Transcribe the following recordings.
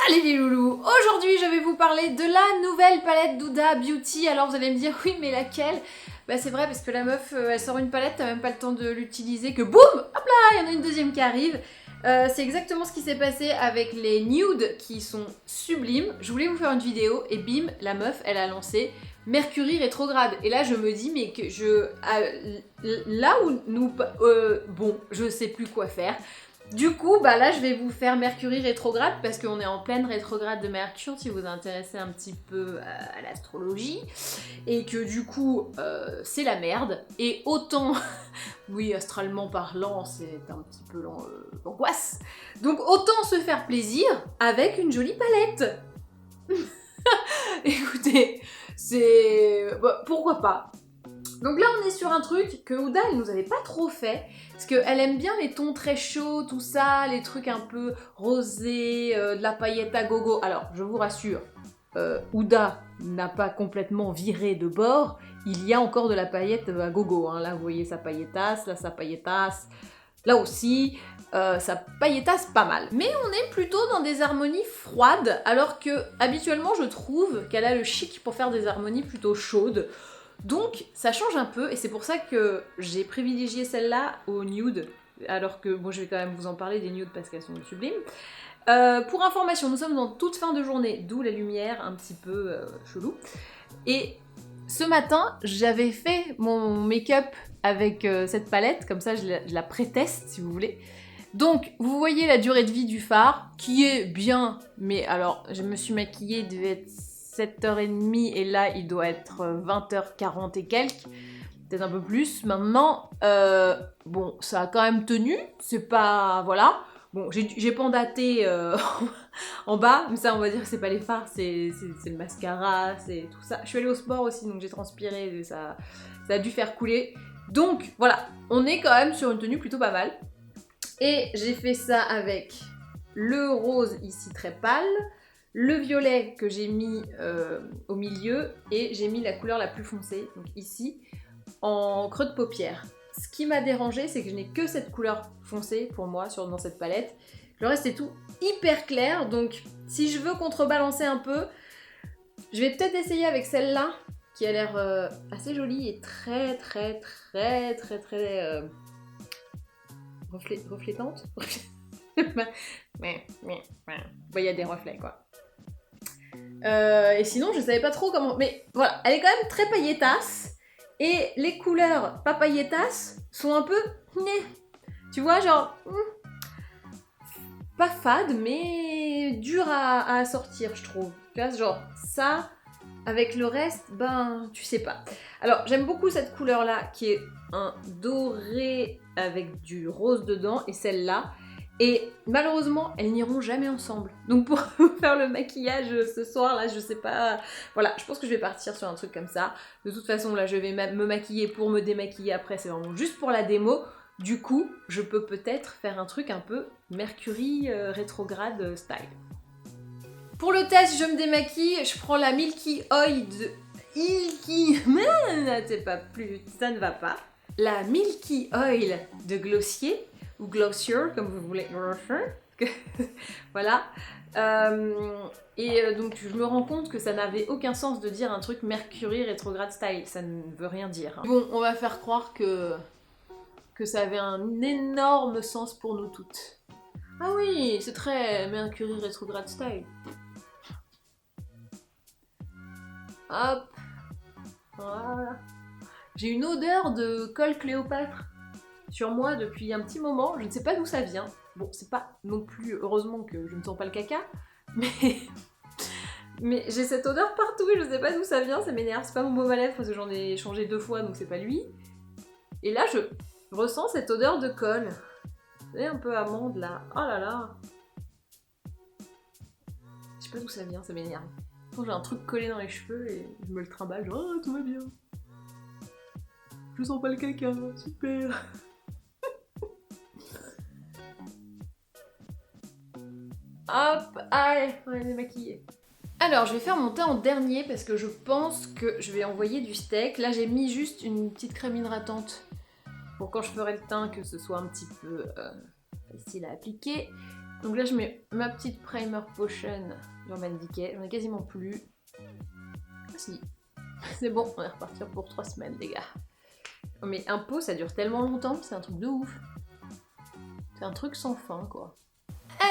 Salut les loulous! Aujourd'hui je vais vous parler de la nouvelle palette d'Huda Beauty. Alors vous allez me dire oui mais laquelle? Bah c'est vrai parce que la meuf elle sort une palette, t'as même pas le temps de l'utiliser que boum! Hop là! Il y en a une deuxième qui arrive. C'est exactement ce qui s'est passé avec les nudes qui sont sublimes. Je voulais vous faire une vidéo et bim, la meuf elle a lancé Mercury rétrograde. Et là je me dis mais que là où nous... bon, je sais plus quoi faire. Du coup, bah là, je vais vous faire Mercury rétrograde parce qu'on est en pleine rétrograde de Mercure, si vous vous intéressez un petit peu à l'astrologie. Et que du coup, c'est la merde. Et autant, oui, astralement parlant, c'est un petit peu l'angoisse. Donc autant se faire plaisir avec une jolie palette. Écoutez, c'est... Bah, pourquoi pas. Donc là, on est sur un truc que Huda, elle nous avait pas trop fait, parce qu'elle aime bien les tons très chauds, tout ça, les trucs un peu rosés, de la paillette à gogo. Alors, je vous rassure, Huda n'a pas complètement viré de bord, il y a encore de la paillette à gogo. Hein. Là, vous voyez sa pailletasse, là, sa pailletasse, là aussi, sa pailletasse pas mal. Mais on est plutôt dans des harmonies froides, alors que habituellement, je trouve qu'elle a le chic pour faire des harmonies plutôt chaudes. Donc ça change un peu et c'est pour ça que j'ai privilégié celle-là aux nudes, alors que bon je vais quand même vous en parler des nudes parce qu'elles sont sublimes. Pour information, nous sommes en toute fin de journée, d'où la lumière un petit peu chelou. Et ce matin, j'avais fait mon make-up avec cette palette, comme ça je la pré-teste si vous voulez. Donc, vous voyez la durée de vie du fard, qui est bien, mais alors, je me suis maquillée, il devait être 7h30, et là, il doit être 20h40 et quelques, peut-être un peu plus. Maintenant, bon, ça a quand même tenu, c'est pas... voilà. Bon, j'ai pandaté en bas, mais ça, on va dire que c'est pas les fards, c'est le mascara, c'est tout ça. Je suis allée au sport aussi, donc j'ai transpiré, ça a dû faire couler. Donc, voilà, on est quand même sur une tenue plutôt pas mal. Et j'ai fait ça avec le rose ici très pâle, le violet que j'ai mis au milieu et j'ai mis la couleur la plus foncée, donc ici, en creux de paupière. Ce qui m'a dérangé, c'est que je n'ai que cette couleur foncée pour moi dans cette palette. Le reste est tout hyper clair, donc si je veux contrebalancer un peu, je vais peut-être essayer avec celle-là qui a l'air assez jolie et très reflétante. Il y a des reflets quoi. Et sinon je savais pas trop comment... Mais voilà, elle est quand même très pailletasse. Et les couleurs pas pailletasses sont un peu... Tu vois genre... pas fade mais dur à sortir je trouve. Tu vois genre ça... Avec le reste, ben, tu sais pas. Alors, j'aime beaucoup cette couleur-là, qui est un doré avec du rose dedans, et celle-là. Et malheureusement, elles n'iront jamais ensemble. Donc pour faire le maquillage ce soir, là, je sais pas... Voilà, je pense que je vais partir sur un truc comme ça. De toute façon, là, je vais me maquiller pour me démaquiller après. C'est vraiment juste pour la démo. Du coup, je peux peut-être faire un truc un peu Mercury rétrograde style. Pour le test, je me démaquille, je prends la Milky Oil de... c'est pas plus... ça ne va pas. La Milky Oil de Glossier, ou Glossier, comme vous voulez. Voilà. Donc je me rends compte que ça n'avait aucun sens de dire un truc Mercury rétrograde style, ça ne veut rien dire. Hein. Bon, on va faire croire que ça avait un énorme sens pour nous toutes. Ah oui, c'est très Mercury rétrograde style. Hop, voilà. J'ai une odeur de colle Cléopâtre sur moi depuis un petit moment, je ne sais pas d'où ça vient. Bon, c'est pas non plus, heureusement que je ne sens pas le caca, mais j'ai cette odeur partout et je sais pas d'où ça vient, ça m'énerve. C'est pas mon baume à lèvres parce que j'en ai changé 2 fois donc c'est pas lui. Et là, je ressens cette odeur de colle. Vous savez, un peu amande là. Oh là là. Je sais pas d'où ça vient, ça m'énerve. Quand j'ai un truc collé dans les cheveux et je me le trimballe, genre oh, tout va bien. Je sens pas le caca, super. Hop, allez, on est démaquillé. Alors, je vais faire mon teint en dernier parce que je pense que je vais envoyer du steak. Là, j'ai mis juste une petite crème hydratante pour quand je ferai le teint que ce soit un petit peu facile à appliquer. Donc là, je mets ma petite primer potion d'Urban Decay. J'en ai quasiment plus. Ah si. C'est bon, on va repartir pour 3 semaines, les gars. Mais un pot, ça dure tellement longtemps, c'est un truc de ouf. C'est un truc sans fin, quoi.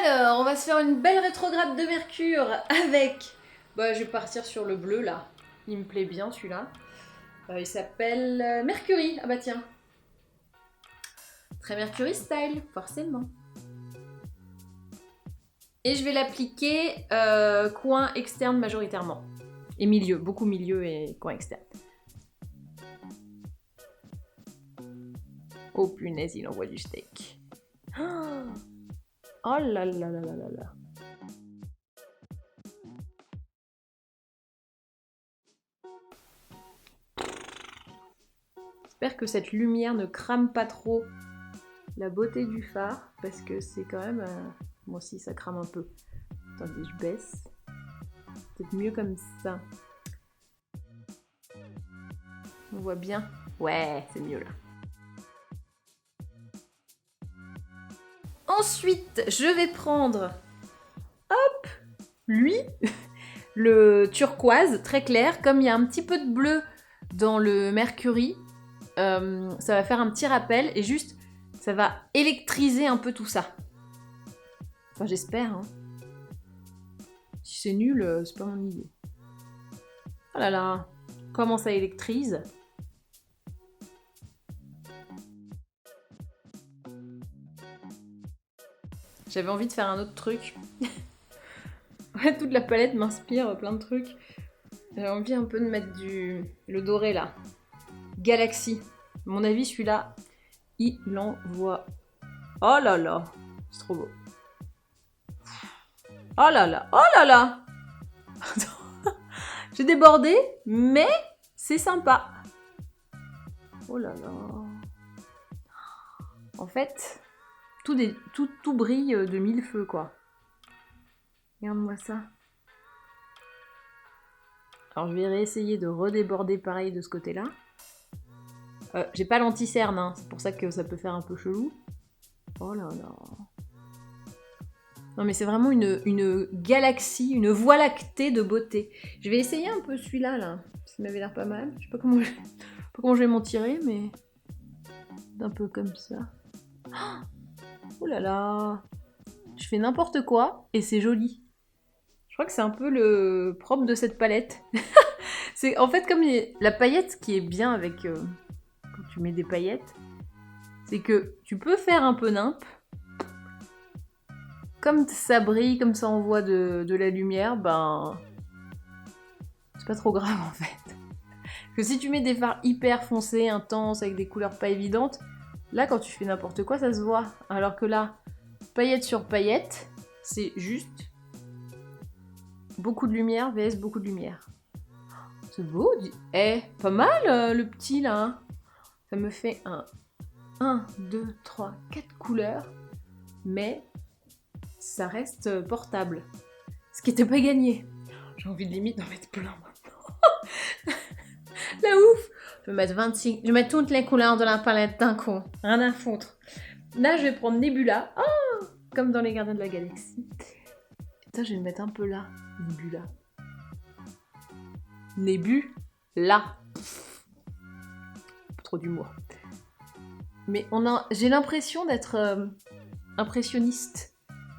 Alors, on va se faire une belle rétrograde de Mercure avec... Bah, je vais partir sur le bleu, là. Il me plaît bien, celui-là. Il s'appelle Mercury. Ah bah tiens. Très Mercury style, forcément. Et je vais l'appliquer coin externe majoritairement. Et milieu, beaucoup milieu et coin externe. Oh punaise, il envoie du steak. Oh là là là là là là. J'espère que cette lumière ne crame pas trop la beauté du phare, parce que c'est quand même... moi aussi, ça crame un peu. Attendez, je baisse. Peut-être mieux comme ça. On voit bien. Ouais, c'est mieux là. Ensuite, je vais prendre, hop, lui, le turquoise, très clair. Comme il y a un petit peu de bleu dans le Mercury, ça va faire un petit rappel et juste, ça va électriser un peu tout ça. Enfin, j'espère. Hein. Si c'est nul, c'est pas mon idée. Oh là là, comment ça électrise. J'avais envie de faire un autre truc. Ouais, toute la palette m'inspire plein de trucs. J'ai envie un peu de mettre le doré là. Galaxy. À mon avis, celui-là, il l'envoie. Oh là là, c'est trop beau. Oh là là, oh là là. J'ai débordé, mais c'est sympa. Oh là là. En fait, tout brille de mille feux, quoi. Regarde-moi ça. Alors, je vais réessayer de redéborder pareil de ce côté-là. J'ai pas l'anti-cerne, hein. C'est pour ça que ça peut faire un peu chelou. Oh là là. Non mais c'est vraiment une galaxie, une voie lactée de beauté. Je vais essayer un peu celui-là, là. Ça m'avait l'air pas mal. Je sais pas comment je vais m'en tirer, mais... un peu comme ça. Oh là là. Je fais n'importe quoi et c'est joli. Je crois que c'est un peu le propre de cette palette. C'est en fait comme la paillette qui est bien avec... quand tu mets des paillettes, c'est que tu peux faire un peu nimp. Comme ça brille, comme ça envoie de la lumière, ben... c'est pas trop grave en fait. Parce que si tu mets des fards hyper foncés, intenses, avec des couleurs pas évidentes, là quand tu fais n'importe quoi, ça se voit. Alors que là, paillette sur paillette, c'est juste beaucoup de lumière vs beaucoup de lumière. C'est beau. Pas mal le petit là. Ça me fait 1, 2, 3, 4 couleurs. Mais ça reste portable. Ce qui était pas gagné. J'ai envie de limite d'en mettre plein maintenant. La ouf. Je vais mettre 26. Je vais mettre toutes les couleurs de la palette d'un coup. Rien à foutre. Là, je vais prendre Nebula. Oh, comme dans les Gardiens de la Galaxie. Putain, je vais le mettre un peu là. Nebula. Là. Trop d'humour. Mais j'ai l'impression d'être impressionniste.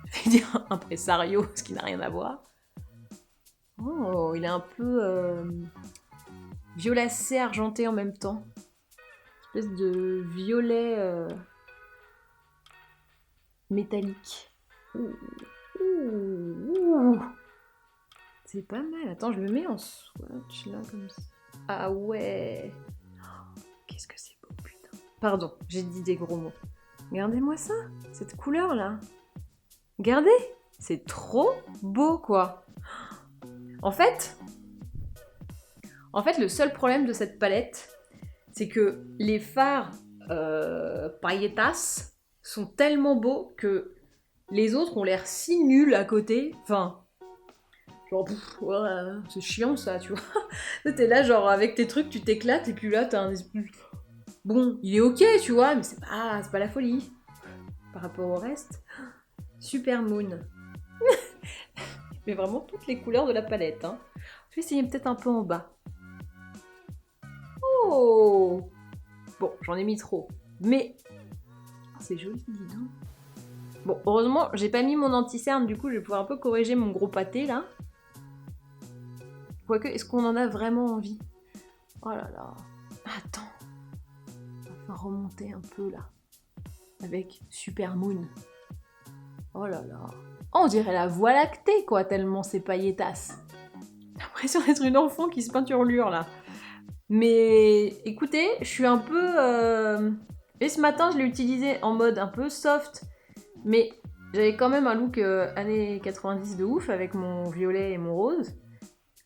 Je vais dire impresario, ce qui n'a rien à voir. Oh, il est un peu violacé, argenté en même temps. Une espèce de violet métallique. Ouh. Ouh. C'est pas mal. Attends, je le mets en swatch là comme ça. Ah ouais. Oh, qu'est-ce que c'est beau, putain. Pardon, j'ai dit des gros mots. Regardez-moi ça, cette couleur là. Regardez, c'est trop beau quoi. En fait, le seul problème de cette palette, c'est que les fards pailletas sont tellement beaux que les autres ont l'air si nuls à côté. Enfin, genre, ouais, c'est chiant ça, tu vois. T'es là, genre, avec tes trucs, tu t'éclates, et puis là, t'as un esprit... Bon, il est ok, tu vois, mais c'est pas la folie par rapport au reste. Super Moon. Mais vraiment toutes les couleurs de la palette. Hein. Je vais essayer peut-être un peu en bas. Oh! Bon, j'en ai mis trop. Mais c'est joli, dis donc. Bon, heureusement, j'ai pas mis mon anti-cerne, du coup, je vais pouvoir un peu corriger mon gros pâté, là. Quoique, est-ce qu'on en a vraiment envie? Oh là là. Attends. On va remonter un peu, là. Avec Super Moon. Oh là là. Oh, on dirait la Voie lactée, quoi, tellement c'est paillettasse. J'ai l'impression d'être une enfant qui se peinturlure, là. Mais écoutez, je suis un peu... Et ce matin, je l'ai utilisé en mode un peu soft, mais j'avais quand même un look années 90 de ouf avec mon violet et mon rose.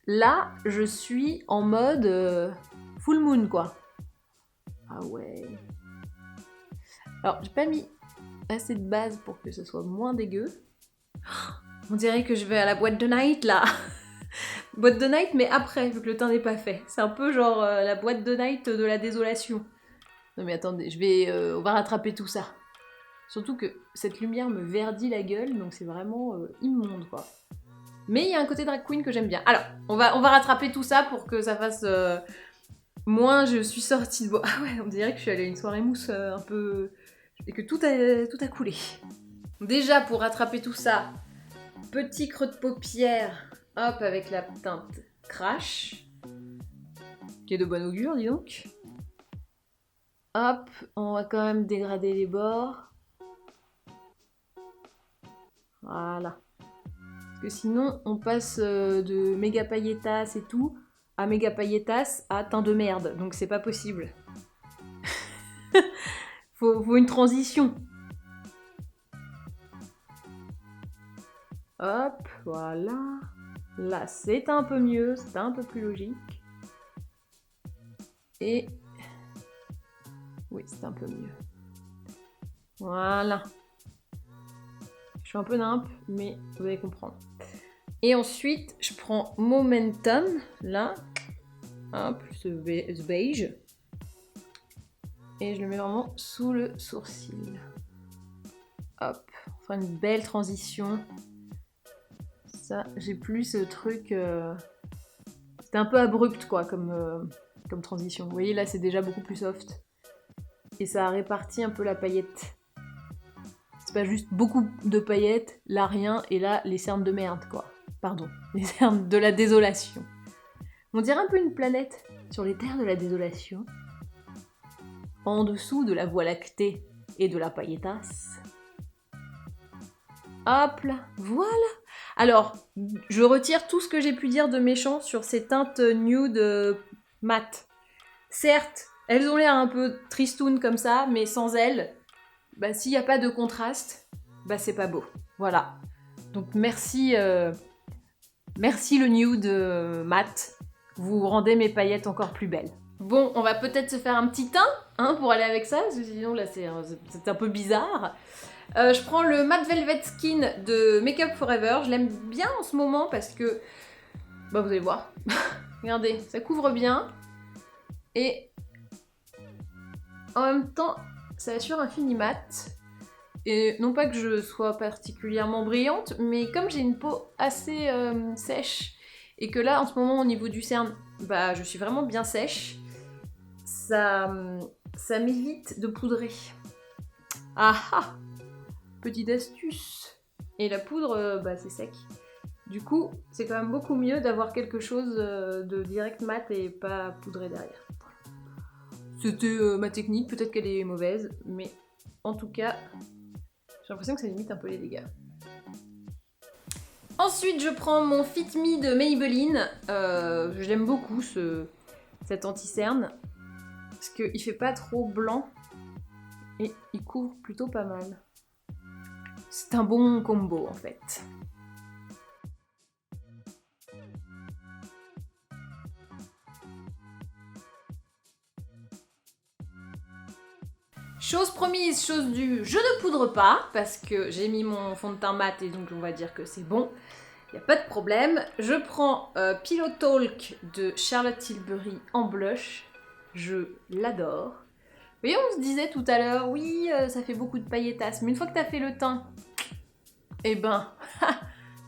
Là, je suis en mode full moon, quoi. Ah ouais. Alors, j'ai pas mis assez de base pour que ce soit moins dégueu. On dirait que je vais à la boîte de night, là. Boîte de night, mais après, vu que le teint n'est pas fait. C'est un peu genre la boîte de night de la désolation. Non mais attendez, on va rattraper tout ça. Surtout que cette lumière me verdit la gueule, donc c'est vraiment immonde, quoi. Mais il y a un côté drag queen que j'aime bien. Alors, on va rattraper tout ça pour que ça fasse... moins je suis sortie de... Ah ouais, on dirait que je suis allée à une soirée mousse un peu... Et que tout a coulé. Déjà, pour rattraper tout ça, petit creux de paupière, hop, avec la teinte Crash, qui est de bon augure, dis donc. Hop, on va quand même dégrader les bords. Voilà. Parce que sinon, on passe de méga pailletas et tout à méga pailletas à teint de merde. Donc c'est pas possible. faut une transition. Hop, voilà. Là, c'est un peu mieux, c'est un peu plus logique. Et... oui, c'est un peu mieux. Voilà. Je suis un peu nimpe, mais vous allez comprendre. Et ensuite, je prends Momentum, là. Hop, ce beige. Et je le mets vraiment sous le sourcil. Hop, on fera une belle transition. Ça, j'ai plus ce truc... C'était un peu abrupt, quoi, comme transition. Vous voyez, là, c'est déjà beaucoup plus soft. Et ça a réparti un peu la paillette. C'est pas juste beaucoup de paillettes, là rien, et là les cernes de merde, quoi. Pardon, les cernes de la désolation. On dirait un peu une planète sur les terres de la désolation. En dessous de la Voie lactée et de la paillettasse. Hop là, voilà. Alors, je retire tout ce que j'ai pu dire de méchant sur ces teintes nude mat. Certes, elles ont l'air un peu tristounes comme ça, mais sans elles, bah, s'il n'y a pas de contraste, bah, c'est pas beau. Voilà. Donc merci le nude mat. Vous rendez mes paillettes encore plus belles. Bon, on va peut-être se faire un petit teint hein, pour aller avec ça, parce que sinon là c'est un peu bizarre. Je prends le Matte Velvet Skin de Make Up Forever. Je l'aime bien en ce moment parce que... bah vous allez voir. Regardez, ça couvre bien. Et en même temps, ça assure un fini mat. Et non pas que je sois particulièrement brillante, mais comme j'ai une peau assez sèche, et que là en ce moment au niveau du cerne, bah je suis vraiment bien sèche, ça m'évite de poudrer. Ah ah! Petite astuce. Et la poudre, bah c'est sec. Du coup, c'est quand même beaucoup mieux d'avoir quelque chose de direct mat et pas poudré derrière. C'était ma technique, peut-être qu'elle est mauvaise, mais en tout cas, j'ai l'impression que ça limite un peu les dégâts. Ensuite, je prends mon Fit Me de Maybelline. Je l'aime beaucoup, cet anti-cerne, parce qu'il fait pas trop blanc et il couvre plutôt pas mal. C'est un bon combo en fait. Chose promise, chose due, je ne poudre pas parce que j'ai mis mon fond de teint mat et donc on va dire que c'est bon. Il n'y a pas de problème. Je prends Pillow Talk de Charlotte Tilbury en blush. Je l'adore. Vous voyez, on se disait tout à l'heure, oui, ça fait beaucoup de paillettasse, mais une fois que tu as fait le teint, eh ben,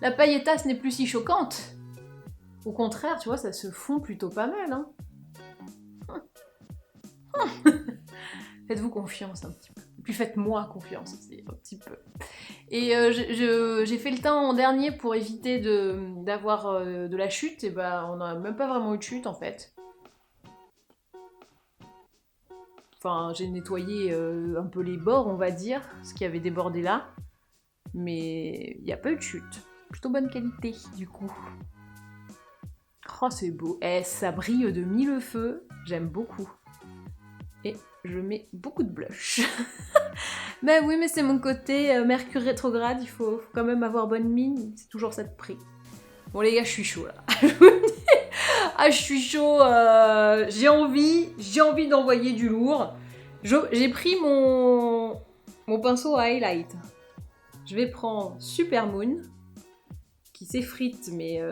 la pailletasse n'est plus si choquante. Au contraire, tu vois, ça se fond plutôt pas mal, hein. Faites-vous confiance un petit peu. Et puis faites-moi confiance aussi, un petit peu. Et j'ai fait le teint en dernier pour éviter d'avoir de la chute, et bah on n'a même pas vraiment eu de chute en fait. Enfin, j'ai nettoyé un peu les bords, on va dire, ce qui avait débordé là. Mais il n'y a pas eu de chute. Plutôt bonne qualité, du coup. Oh, c'est beau. Eh, ça brille de mille feux. J'aime beaucoup. Et je mets beaucoup de blush. Ben oui, mais c'est mon côté Mercure rétrograde. Il faut quand même avoir bonne mine. C'est toujours ça de prix. Bon, les gars, je suis chaud, là. Ah, je suis chaud. J'ai envie d'envoyer du lourd. J'ai pris mon pinceau à highlight. Je vais prendre Supermoon, qui s'effrite, mais...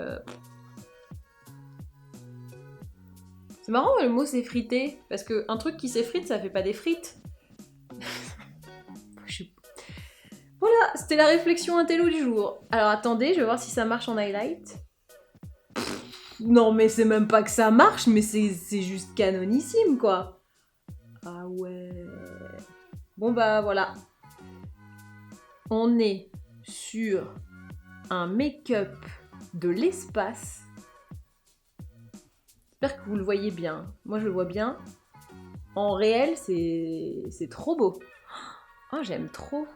C'est marrant le mot s'effriter, parce qu'un truc qui s'effrite, ça fait pas des frites. Voilà, c'était la réflexion intello du jour. Alors attendez, je vais voir si ça marche en highlight. Non mais c'est même pas que ça marche, mais c'est juste canonissime quoi. Ah ouais. Bon bah voilà. On est sur un make-up de l'espace. J'espère que vous le voyez bien. Moi je le vois bien. En réel, c'est trop beau. Oh, j'aime trop.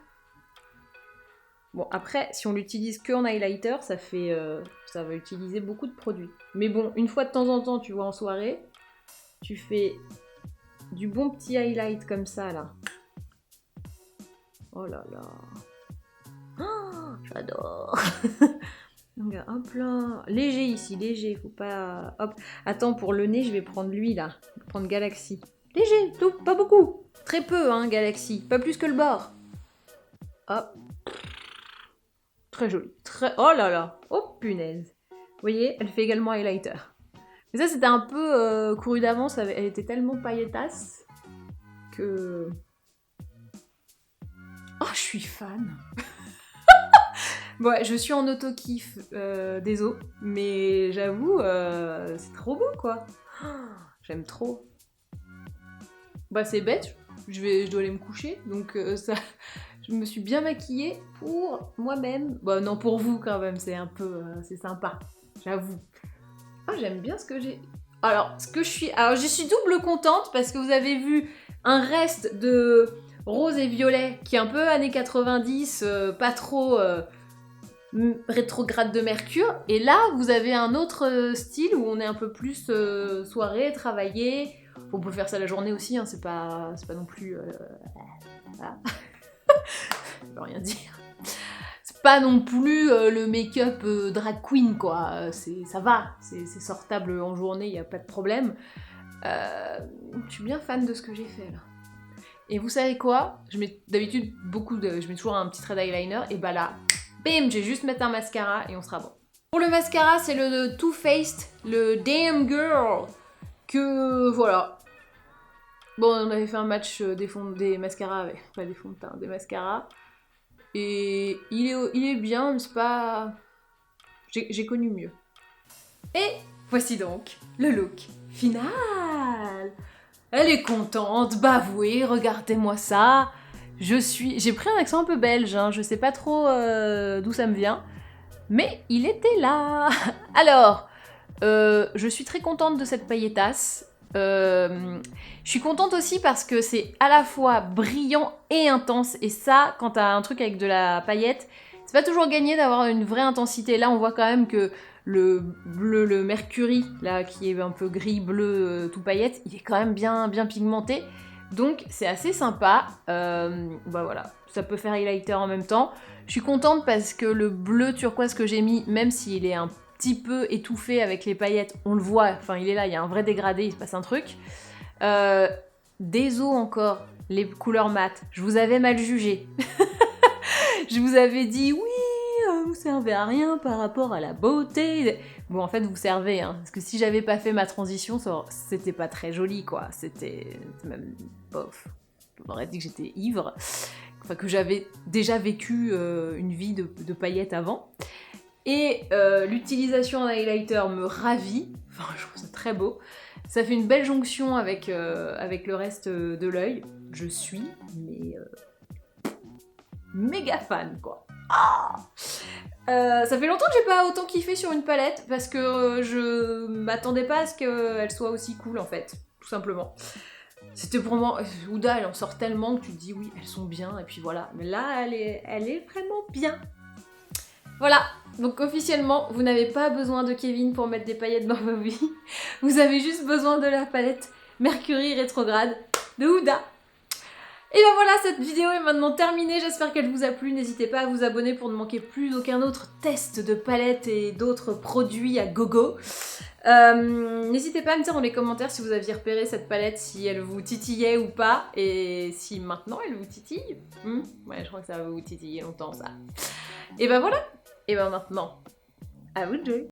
Bon, après, si on l'utilise que en highlighter, ça va utiliser beaucoup de produits. Mais bon, une fois de temps en temps, tu vois, en soirée, tu fais du bon petit highlight comme ça, là. Oh là là. Oh, j'adore. Donc, hop là. Léger ici, léger. Faut pas... Hop. Attends, pour le nez, je vais prendre lui, là. Je vais prendre Galaxy. Léger, tout, pas beaucoup. Très peu, hein, Galaxy. Pas plus que le bord. Hop. Très joli. Oh là là. Oh punaise. Vous voyez, elle fait également highlighter. Mais ça, c'était un peu couru d'avance. Elle était tellement pailletasse que... Oh, je suis fan. Bon, ouais, je suis en auto-kiff des os. Mais j'avoue, c'est trop beau, quoi. Oh, j'aime trop. Bah, c'est bête. Je dois aller me coucher. Donc, ça... Je me suis bien maquillée pour moi-même. Bon, non, pour vous quand même, c'est un peu... c'est sympa, j'avoue. Ah, j'aime bien ce que j'ai... Alors, je suis double contente parce que vous avez vu un reste de rose et violet qui est un peu années 90, pas trop rétrograde de Mercure. Et là, vous avez un autre style où on est un peu plus soirée, travaillé. On peut faire ça la journée aussi, hein, c'est pas non plus... Voilà. Ça veut rien dire. C'est pas non plus le make-up drag queen, quoi. Ça va, c'est sortable en journée, y a pas de problème. Je suis bien fan de ce que j'ai fait, là. Et vous savez quoi? Je mets d'habitude je mets toujours un petit trait d'eyeliner, et bah là, bim, j'ai juste mettre un mascara et on sera bon. Pour le mascara, c'est le Too Faced, le Damn Girl, que voilà. Bon, on avait fait un match des mascaras avec, pas des fonds de teint, des mascaras. Et il est bien, mais c'est pas... J'ai connu mieux. Et voici donc le look final. Elle est contente, bavouée, regardez-moi ça. J'ai pris un accent un peu belge, hein, je sais pas trop d'où ça me vient. Mais il était là. Alors, je suis très contente de cette pailletasse. Je suis contente aussi parce que c'est à la fois brillant et intense, et ça, quand t'as un truc avec de la paillette, c'est pas toujours gagné d'avoir une vraie intensité. Là, on voit quand même que le bleu, le mercury, là, qui est un peu gris-bleu, tout paillette, il est quand même bien pigmenté, donc c'est assez sympa. Bah voilà, ça peut faire highlighter en même temps. Je suis contente parce que le bleu turquoise que j'ai mis, même s'il est un petit peu étouffé avec les paillettes, on le voit, enfin il est là, il y a un vrai dégradé, il se passe un truc. Des os encore, les couleurs mat, je vous avais mal jugé. Je vous avais dit oui, vous servez à rien par rapport à la beauté. Bon, en fait, vous servez, hein, parce que si j'avais pas fait ma transition, c'était pas très joli, quoi. C'était même bof. m'aurait dit que j'étais ivre, enfin que j'avais déjà vécu une vie de paillettes avant. Et l'utilisation d'un highlighter me ravit, enfin je trouve ça très beau. Ça fait une belle jonction avec le reste de l'œil. Je suis, mais méga fan quoi. Ah ça fait longtemps que j'ai pas autant kiffé sur une palette parce que je m'attendais pas à ce qu'elle soit aussi cool en fait, tout simplement. C'était pour moi, Huda elle en sort tellement que tu te dis oui elles sont bien et puis voilà, mais là elle est vraiment bien. Voilà, donc officiellement vous n'avez pas besoin de Kevin pour mettre des paillettes dans vos vies, vous avez juste besoin de la palette Mercury rétrograde de Huda. Et ben voilà, cette vidéo est maintenant terminée, j'espère qu'elle vous a plu, n'hésitez pas à vous abonner pour ne manquer plus aucun autre test de palette et d'autres produits à gogo. N'hésitez pas à me dire dans les commentaires si vous aviez repéré cette palette, si elle vous titillait ou pas, et si maintenant elle vous titille. Ouais, je crois que ça va vous titiller longtemps ça. Et ben voilà, et ben maintenant, à vous de jouer.